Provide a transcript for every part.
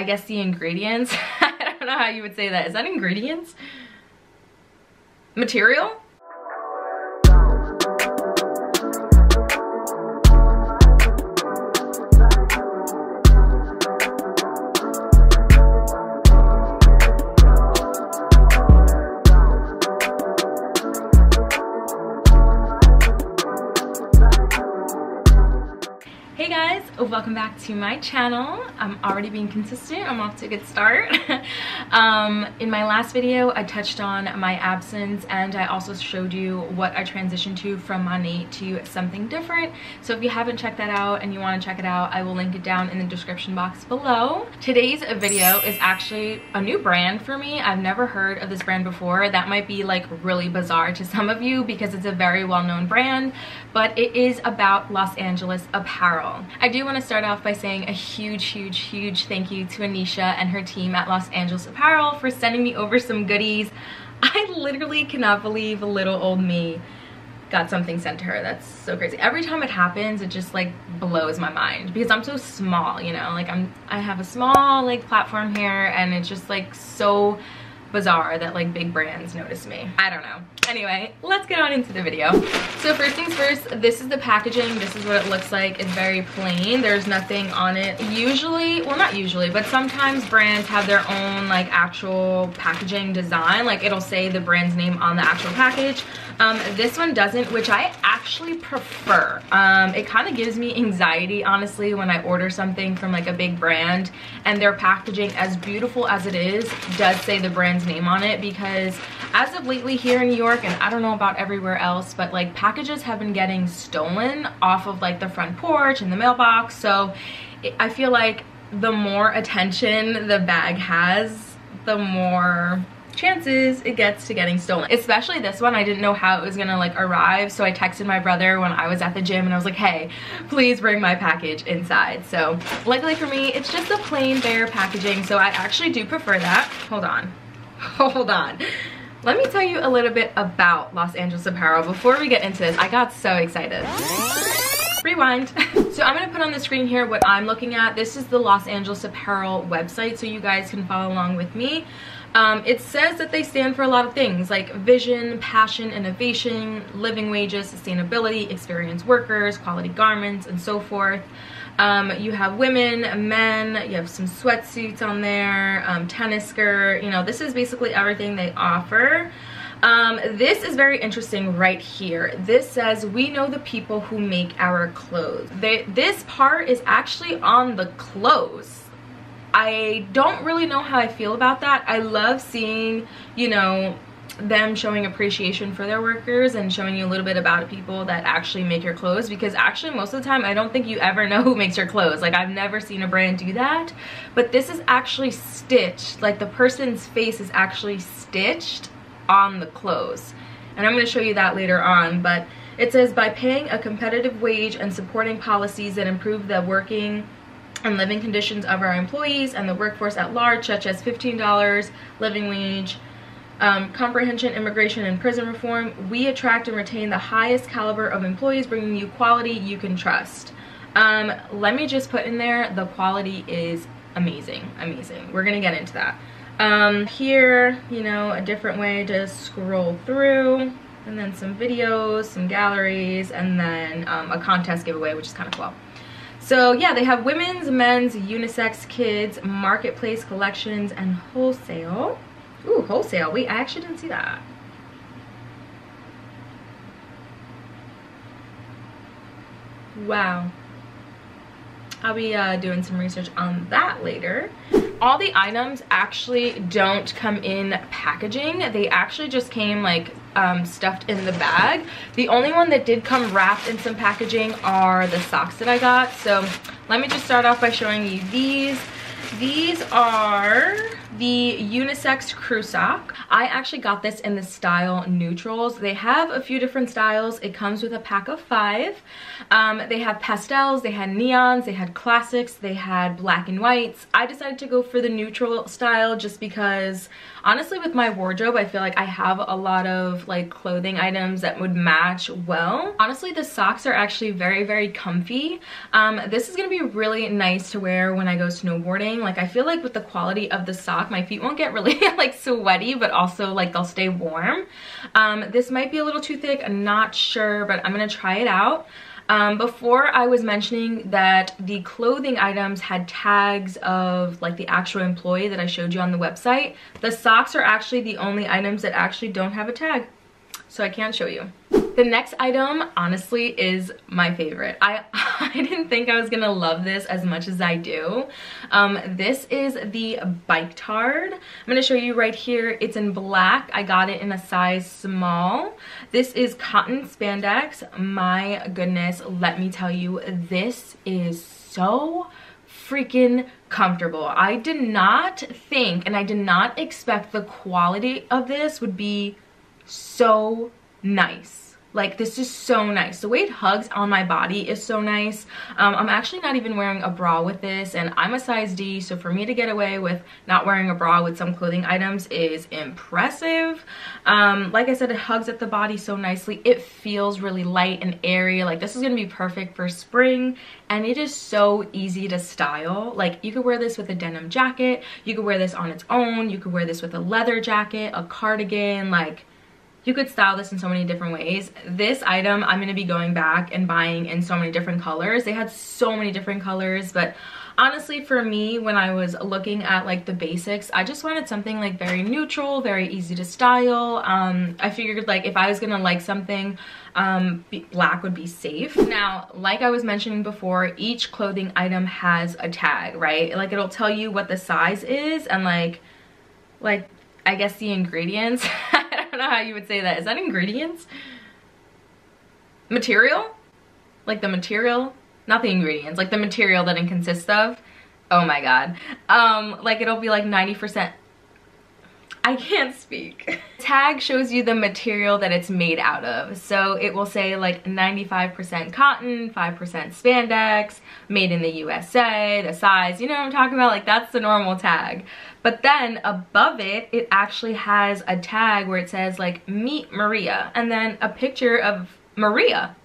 I guess the ingredients. I don't know how you would say that. Is that ingredients? Material? Hey guys, welcome back to my channel. I'm already being consistent. I'm off to a good start. In my last video, I touched on my absence and I also showed you what I transitioned to from MONAT to something different. So if you haven't checked that out and you want to check it out, I will link it down in the description box below. Today's video is actually a new brand for me. I've never heard of this brand before. That might be like really bizarre to some of you because it's a very well-known brand, but it is about Los Angeles Apparel. I do want to start off by saying a huge thank you to Anisha and her team at Los Angeles Apparel for sending me over some goodies. I literally cannot believe little old me got something sent to her. That's so crazy. Every time it happens, it just like blows my mind because I'm so small, you know, like I have a small like platform here and it's just like so bizarre that like big brands notice me. I don't know. Anyway, let's get on into the video. So first things first, this is the packaging. This is what it looks like. It's very plain. There's nothing on it. Usually, well not usually, but sometimes brands have their own like actual packaging design. Like it'll say the brand's name on the actual package. This one doesn't, which I actually prefer. It kind of gives me anxiety, honestly, when I order something from like a big brand and their packaging, as beautiful as it is, does say the brand's name on it, because as of lately here in New York, and I don't know about everywhere else, but like packages have been getting stolen off of like the front porch and the mailbox. So I feel like the more attention the bag has, the more chances it gets to getting stolen. Especially this one, I didn't know how it was gonna like arrive, so I texted my brother when I was at the gym and I was like, hey, please bring my package inside. So luckily for me, it's just a plain bare packaging, so I actually do prefer that. Hold on, let me tell you a little bit about Los Angeles Apparel before we get into this. I got so excited. Rewind. So I'm gonna put on the screen here what I'm looking at. This is the Los Angeles Apparel website, so you guys can follow along with me. It says that they stand for a lot of things like vision, passion, innovation, living wages, sustainability, experienced workers, quality garments, and so forth. You have women, men, you have some sweatsuits on there, tennis skirt, you know, this is basically everything they offer. This is very interesting right here. This says, we know the people who make our clothes. This part is actually on the clothes. I don't really know how I feel about that. I love seeing, you know, them showing appreciation for their workers and showing you a little bit about people that actually make your clothes, because actually most of the time I don't think you ever know who makes your clothes. Like I've never seen a brand do that, but this is actually stitched, like the person's face is actually stitched on the clothes, and I'm going to show you that later on. But it says, by paying a competitive wage and supporting policies that improve the working and living conditions of our employees and the workforce at large, such as $15 living wage, comprehension, immigration, and prison reform, we attract and retain the highest caliber of employees, bringing you quality you can trust. Let me just put in there, the quality is amazing. We're gonna get into that. Here, you know, a different way to scroll through, and then some videos, some galleries, and then a contest giveaway, which is kind of cool. So yeah, they have women's, men's, unisex, kids, marketplace collections, and wholesale. Ooh, wholesale. Wait, I actually didn't see that. Wow. I'll be doing some research on that later. All the items actually don't come in packaging. They actually just came like stuffed in the bag. The only one that did come wrapped in some packaging are the socks that I got. So let me just start off by showing you these. These are the unisex Crewsock. I actually got this in the style neutrals. They have a few different styles. It comes with a pack of 5. They have pastels, they had neons, they had classics, they had black and whites. I decided to go for the neutral style just because honestly with my wardrobe I feel like I have a lot of like clothing items that would match well. Honestly, the socks are actually very comfy. This is gonna be really nice to wear when I go snowboarding. Like I feel like with the quality of the sock my feet won't get really like sweaty, but also like they'll stay warm. This might be a little too thick, I'm not sure, but I'm gonna try it out. Before I was mentioning that the clothing items had tags of like the actual employee that I showed you on the website. The socks are actually the only items that actually don't have a tag, so I can't show you. The next item honestly is my favorite. I didn't think I was gonna love this as much as I do. This is the Biketard. I'm gonna show you right here. It's in black. I got it in a size small. This is cotton spandex. My goodness, let me tell you, this is so freaking comfortable. I did not think and I did not expect the quality of this would be so nice. Like this is so nice. The way it hugs on my body is so nice. I'm actually not even wearing a bra with this, and I'm a size D, so for me to get away with not wearing a bra with some clothing items is impressive. Like I said, it hugs at the body so nicely. It feels really light and airy. Like this is gonna be perfect for spring, and it is so easy to style. Like you could wear this with a denim jacket, you could wear this on its own, you could wear this with a leather jacket, a cardigan, like you could style this in so many different ways. This item I'm going to be going back and buying in so many different colors. They had so many different colors, but honestly for me, when I was looking at like the basics, I just wanted something like very neutral, very easy to style. I figured like if I was going to like something, black would be safe. Now, like I was mentioning before, each clothing item has a tag, right? Like it'll tell you what the size is and like I guess the ingredients. I don't know how you would say that. Is that ingredients? Material? Like the material? Not the ingredients, like the material that it consists of. Oh my god. Like it'll be like 90%. I can't speak. Tag shows you the material that it's made out of. So it will say like 95% cotton, 5% spandex, made in the USA, the size, you know what I'm talking about? Like that's the normal tag. But then above it, it actually has a tag where it says like meet Maria and then a picture of Maria.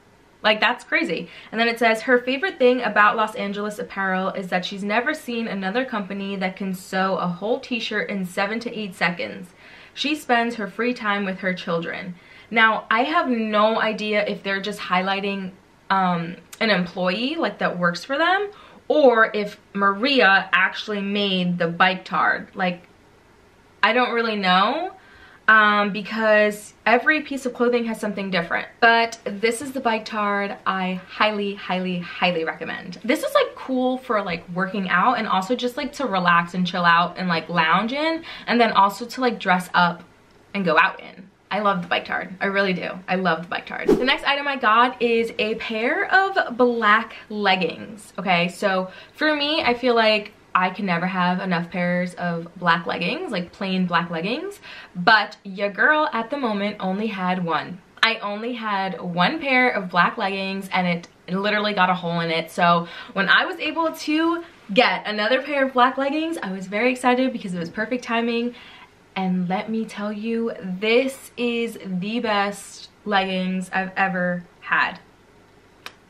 Like that's crazy. And then it says her favorite thing about Los Angeles Apparel is that she's never seen another company that can sew a whole t-shirt in 7 to 8 seconds. She spends her free time with her children. Now, I have no idea if they're just highlighting an employee like that works for them, or if Maria actually made the Biketard. Like, I don't really know. Because every piece of clothing has something different. But this is the Biketard I highly recommend. This is like cool for like working out and also just like to relax and chill out and like lounge in, and then also to like dress up and go out in. I love the Biketard. I really do. I love the Biketard. The next item I got is a pair of black leggings. Okay, so for me, I feel like I can never have enough pairs of black leggings, like plain black leggings, but your girl at the moment only had one. I only had one pair of black leggings and it literally got a hole in it. So when I was able to get another pair of black leggings, I was very excited because it was perfect timing. And let me tell you, this is the best leggings I've ever had.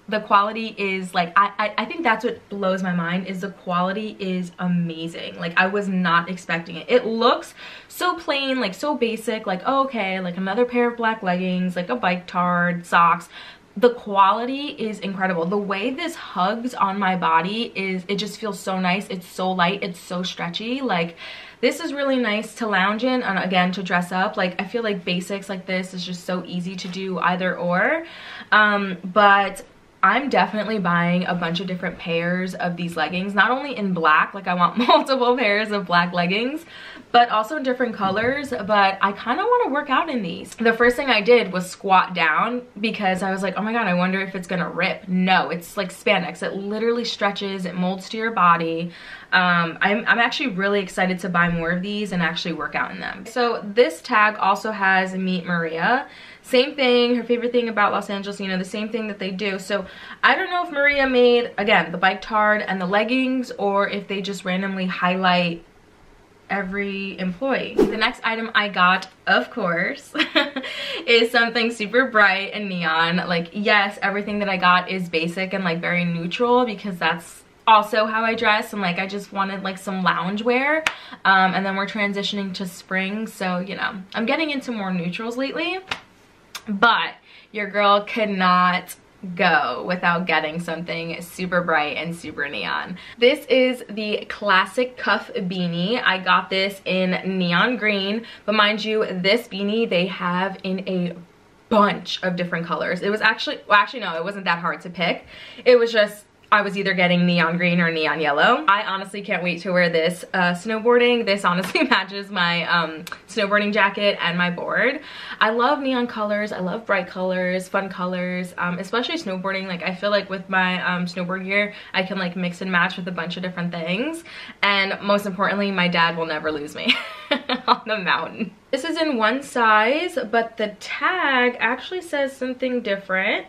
The quality is like, I think that's what blows my mind, is the quality is amazing. Like I was not expecting it. It looks so plain, like so basic, like oh, okay, like another pair of black leggings, like a Biketard, socks. The quality is incredible. The way this hugs on my body is, it just feels so nice. It's so light, it's so stretchy. Like this is really nice to lounge in and again to dress up. Like I feel like basics like this is just so easy to do either or. But I'm definitely buying a bunch of different pairs of these leggings, not only in black, like I want multiple pairs of black leggings, but also in different colors. But I kind of want to work out in these. The first thing I did was squat down because I was like, oh my god, I wonder if it's gonna rip. No, it's like spandex. It literally stretches, it molds to your body. I'm actually really excited to buy more of these and actually work out in them. So this tag also has Meet Maria. Same thing, her favorite thing about Los Angeles, you know, the same thing that they do. So I don't know if Maria made, again, the Biketard and the leggings, or if they just randomly highlight every employee. The next item I got, of course, is something super bright and neon. Like, yes, everything that I got is basic and like very neutral because that's also how I dress, and like I just wanted like some lounge wear. And then we're transitioning to spring, so you know, I'm getting into more neutrals lately. But your girl could not go without getting something super bright and super neon. This is the classic cuff beanie. I got this in neon green, but mind you, this beanie they have in a bunch of different colors. It was actually, well, actually no, it wasn't that hard to pick. It was just, I was either getting neon green or neon yellow. I honestly can't wait to wear this snowboarding. This honestly matches my snowboarding jacket and my board. I love neon colors. I love bright colors, fun colors, especially snowboarding. Like I feel like with my snowboard gear, I can like mix and match with a bunch of different things. And most importantly, my dad will never lose me on the mountain. This is in one size, but the tag actually says something different.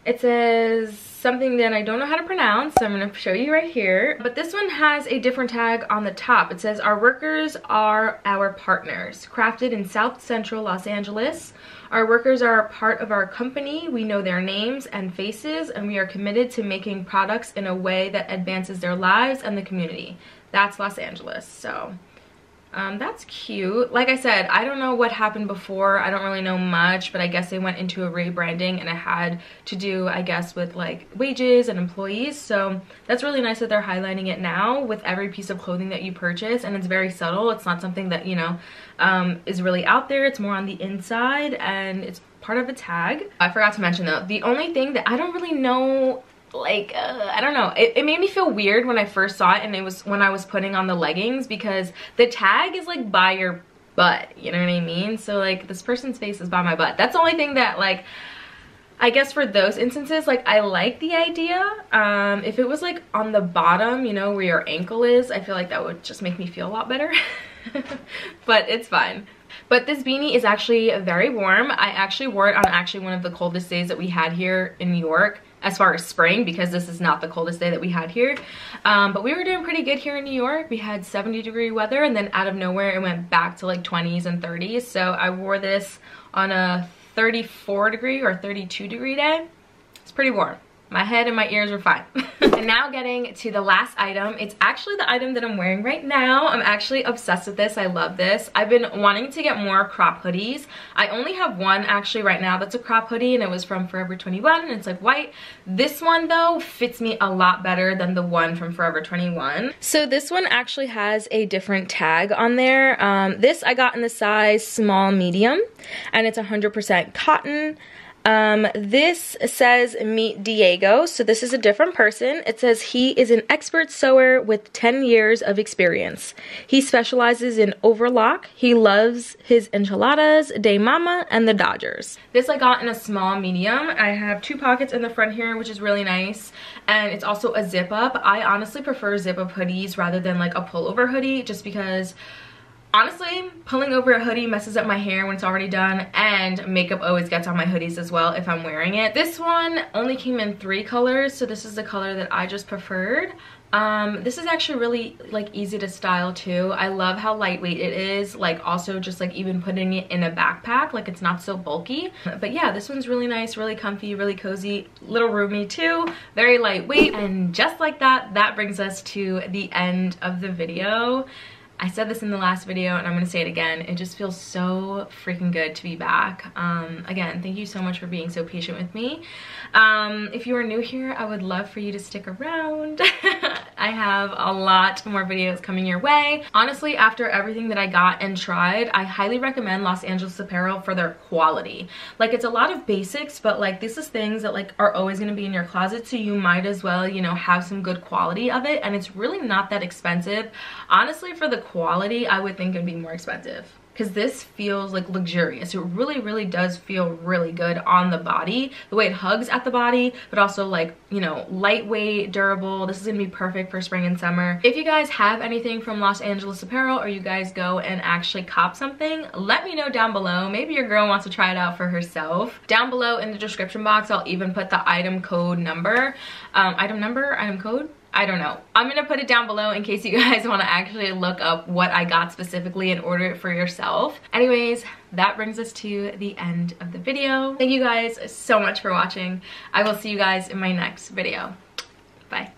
It says something that I don't know how to pronounce, so I'm going to show you right here. But this one has a different tag on the top. It says, our workers are our partners. Crafted in South Central Los Angeles. Our workers are a part of our company. We know their names and faces, and we are committed to making products in a way that advances their lives and the community. That's Los Angeles, so... that's cute. Like I said, I don't know what happened before. I don't really know much, but I guess they went into a rebranding and it had to do, I guess, with like wages and employees. So that's really nice that they're highlighting it now with every piece of clothing that you purchase, and it's very subtle. It's not something that, you know, is really out there. It's more on the inside and it's part of a tag. I forgot to mention though, the only thing that I don't really know, like I don't know, it made me feel weird when I first saw it, and it was when I was putting on the leggings, because the tag is like by your butt, you know what I mean? So like this person's face is by my butt. That's the only thing that, like, I guess for those instances, like I like the idea. If it was like on the bottom, you know, where your ankle is, I feel like that would just make me feel a lot better. But it's fine. But this beanie is actually very warm. I actually wore it on actually one of the coldest days that we had here in New York, as far as spring, because this is not the coldest day that we had here. But we were doing pretty good here in New York. We had 70-degree weather, and then out of nowhere it went back to like 20s and 30s. So I wore this on a 34-degree or 32-degree day. It's pretty warm. My head and my ears were fine. And now getting to the last item. It's actually the item that I'm wearing right now. I'm actually obsessed with this. I love this. I've been wanting to get more crop hoodies. I only have one actually right now that's a crop hoodie, and it was from Forever 21, and it's like white. This one though fits me a lot better than the one from Forever 21. So this one actually has a different tag on there. This I got in the size small medium, and it's 100% cotton. This says meet Diego, so this is a different person. It says he is an expert sewer with 10 years of experience. He specializes in overlock. He loves his enchiladas, de mama, and the Dodgers. This I got in a small medium. I have 2 pockets in the front here, which is really nice, and it's also a zip up. I honestly prefer zip up hoodies rather than like a pullover hoodie, just because honestly, pulling over a hoodie messes up my hair when it's already done, and makeup always gets on my hoodies as well if I'm wearing it. This one only came in 3 colors, so this is the color that I just preferred. This is actually really like easy to style too. I love how lightweight it is, like also just like even putting it in a backpack, like it's not so bulky. But yeah, this one's really nice, really comfy, really cozy, little roomy too, very lightweight. And just like that, that brings us to the end of the video. I said this in the last video and I'm gonna say it again. It just feels so freaking good to be back. Again, thank you so much for being so patient with me. If you are new here, I would love for you to stick around. I have a lot more videos coming your way. Honestly, after everything that I got and tried, I highly recommend Los Angeles Apparel for their quality. Like, it's a lot of basics, but like this is things that like are always going to be in your closet, so you might as well, you know, have some good quality of it. And it's really not that expensive. Honestly, for the quality, I would think it'd be more expensive, because this feels like luxurious. It really does feel really good on the body, the way it hugs at the body, but also like, you know, lightweight, durable. This is gonna be perfect for spring and summer. If you guys have anything from Los Angeles Apparel, or you guys go and actually cop something, let me know down below. Maybe your girl wants to try it out for herself. Down below in the description box, I'll even put the item code number. Item code? I don't know. I'm gonna put it down below in case you guys want to actually look up what I got specifically and order it for yourself. Anyways, that brings us to the end of the video. Thank you guys so much for watching. I will see you guys in my next video. Bye.